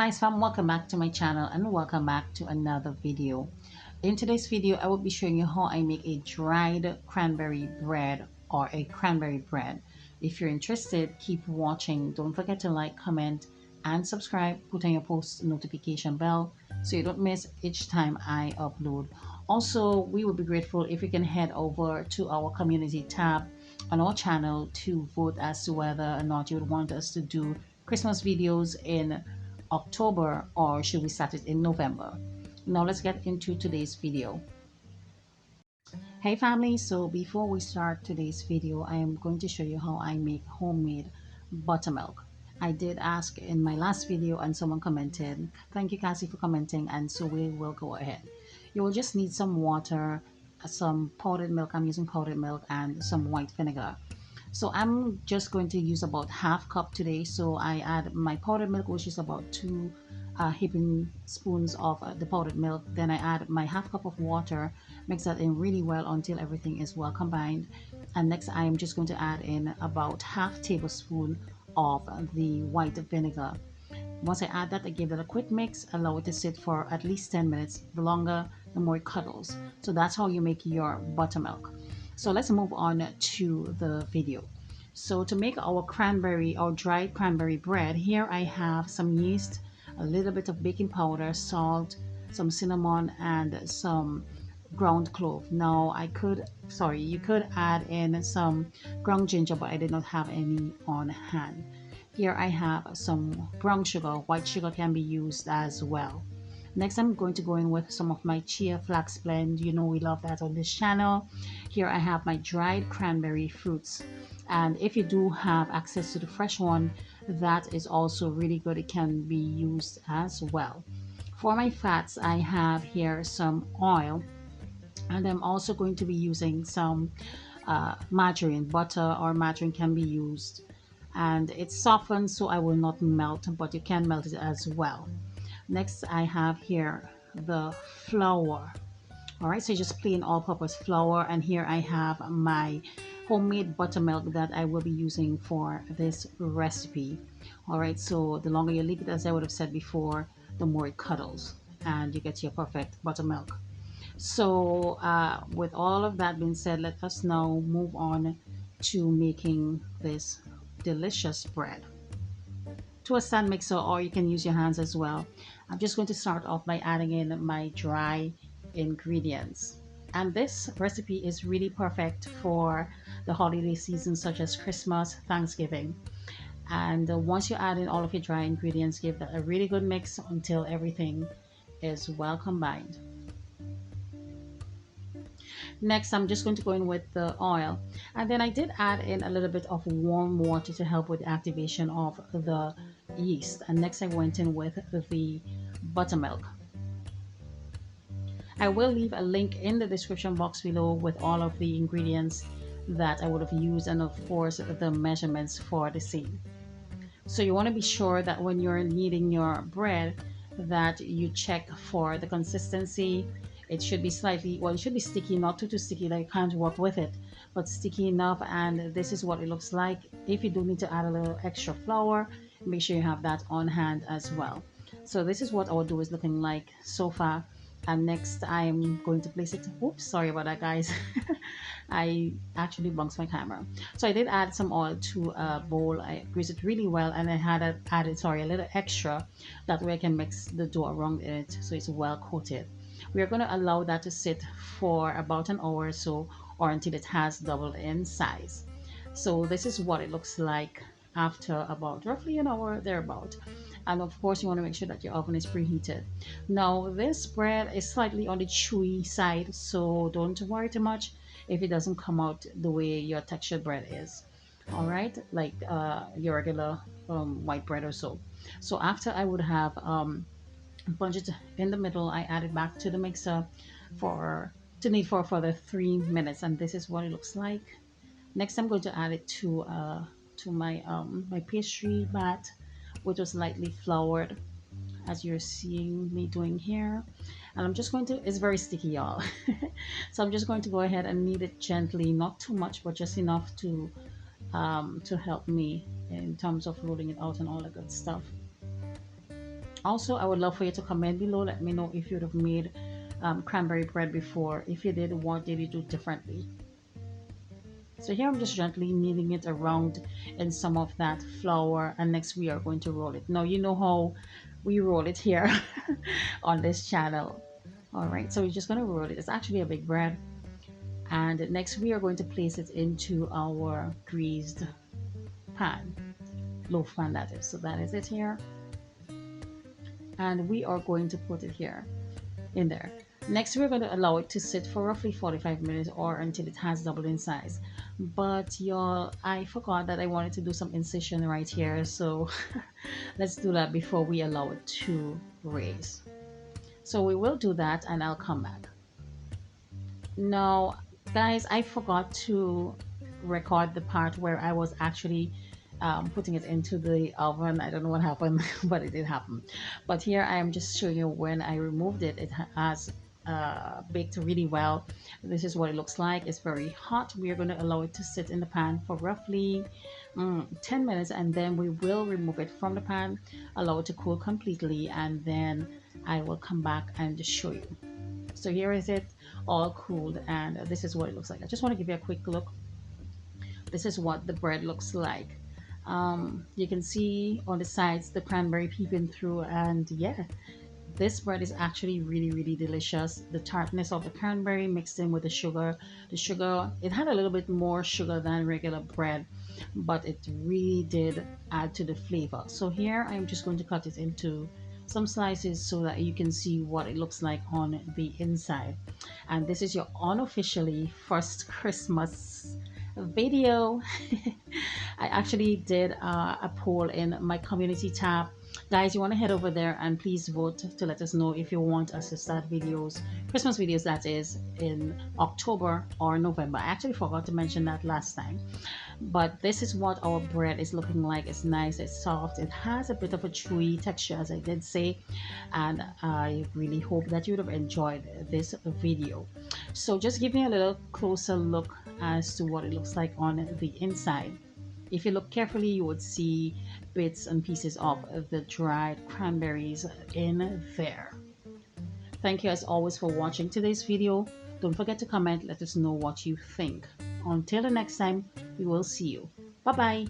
guys, fam, welcome back to my channel and welcome back to another video. In today's video I will be showing you how I make a dried cranberry bread or a cranberry bread. If you're interested, keep watching. Don't forget to like, comment and subscribe. Put on your post notification bell so you don't miss each time I upload. Also, we would be grateful if you can head over to our community tab on our channel to vote as to whether or not you would want us to do Christmas videos in October or should we start it in November. Now let's get into today's video. Hey family, so before we start today's video, I am going to show you how I make homemade buttermilk. I did ask in my last video and someone commented. Thank you, Cassie, for commenting, and so we will go ahead. You will just need some water, some powdered milk. I'm using powdered milk and some white vinegar. So I'm just going to use about half cup today. So I add my powdered milk, which is about two heaping spoons of the powdered milk. Then I add my half cup of water, mix that in really well until everything is well combined. And next I'm just going to add in about half tablespoon of the white vinegar. Once I add that, I give it a quick mix, allow it to sit for at least 10 minutes. The longer, the more it cuddles. So that's how you make your buttermilk. So let's move on to the video. So to make our cranberry or dried cranberry bread, here I have some yeast, a little bit of baking powder, salt, some cinnamon, and some ground clove. Now you could add in some ground ginger, but I did not have any on hand. Here I have some brown sugar. White sugar can be used as well. Next, I'm going to go in with some of my chia flax blend. You know we love that on this channel. Here I have my dried cranberry fruits. And if you do have access to the fresh one, that is also really good. It can be used as well. For my fats, I have here some oil. And I'm also going to be using some margarine. Butter or margarine can be used. And it's softened so I will not melt, but you can melt it as well. Next, I have here the flour. All right, so just plain all-purpose flour, and here I have my homemade buttermilk that I will be using for this recipe. All right, so the longer you leave it, as I would have said before, the more it cuddles and you get your perfect buttermilk. So with all of that being said, let us now move on to making this delicious bread. To a stand mixer, or you can use your hands as well. I'm just going to start off by adding in my dry ingredients. And this recipe is really perfect for the holiday season, such as Christmas, Thanksgiving. And once you add in all of your dry ingredients, give that a really good mix until everything is well combined. Next, I'm just going to go in with the oil, and then I did add in a little bit of warm water to help with the activation of the yeast. And next I went in with the buttermilk. I will leave a link in the description box below with all of the ingredients that I would have used, and of course the measurements for the same. So you want to be sure that when you're kneading your bread that you check for the consistency. It should be slightly, well, it should be sticky, not too sticky that you can't work with it, but sticky enough. And this is what it looks like. If you do need to add a little extra flour, make sure you have that on hand as well. So this is what our dough is looking like so far. And next I'm going to place it. Oops, sorry about that, guys. I actually bounced my camera. So I did add some oil to a bowl. I greased it really well, and I had added a little extra, that way I can mix the dough around it so it's well coated. We are going to allow that to sit for about an hour or so, or until it has doubled in size. So this is what it looks like after about roughly an hour thereabout. And of course you want to make sure that your oven is preheated. Now this bread is slightly on the chewy side, so don't worry too much if it doesn't come out the way your textured bread is. All right, like your regular white bread or so. So after I would have bunch it in the middle, I add it back to the mixer to knead for further 3 minutes, and this is what it looks like. Next I'm going to add it to my my pastry mat, which was lightly floured, as you're seeing me doing here. And I'm just going to, it's very sticky, y'all. So I'm just going to go ahead and knead it gently, not too much but just enough to help me in terms of rolling it out and all the good stuff. Also, I would love for you to comment below. Let me know if you'd have made cranberry bread before. If you did, what did you do differently? So here I'm just gently kneading it around in some of that flour, and next we are going to roll it. Now you know how we roll it here on this channel. All right, so we're just gonna roll it. It's actually a big bread, and next we are going to place it into our greased pan, loaf pan that is. So that is it here, and we are going to put it here in there. Next, we're going to allow it to sit for roughly 45 minutes or until it has doubled in size. But y'all, I forgot that I wanted to do some incision right here. So let's do that before we allow it to raise. So we will do that and I'll come back. Now, guys, I forgot to record the part where I was actually putting it into the oven. I don't know what happened, but it did happen. But here I am just showing you when I removed it. It has baked really well. This is what it looks like. It's very hot. We are going to allow it to sit in the pan for roughly 10 minutes, and then we will remove it from the pan, allow it to cool completely, and then I will come back and just show you. So here is it all cooled, and this is what it looks like. I just want to give you a quick look. This is what the bread looks like. You can see on the sides the cranberry peeping through, and yeah, this bread is actually really delicious. The tartness of the cranberry mixed in with the sugar, it had a little bit more sugar than regular bread, but it really did add to the flavor. So here I'm just going to cut it into some slices so that you can see what it looks like on the inside. And this is your unofficially first Christmas video. I actually did a poll in my community tab. Guys, you want to head over there and please vote to let us know if you want us to start videos, Christmas videos that is, in October or November. I actually forgot to mention that last time. But this is what our bread is looking like. It's nice, it's soft, it has a bit of a chewy texture, as I did say, and I really hope that you would have enjoyed this video. So just give me a little closer look as to what it looks like on the inside. If you look carefully, you would see bits and pieces of the dried cranberries in there. Thank you as always for watching today's video. Don't forget to comment, let us know what you think. Until the next time, we will see you. Bye bye.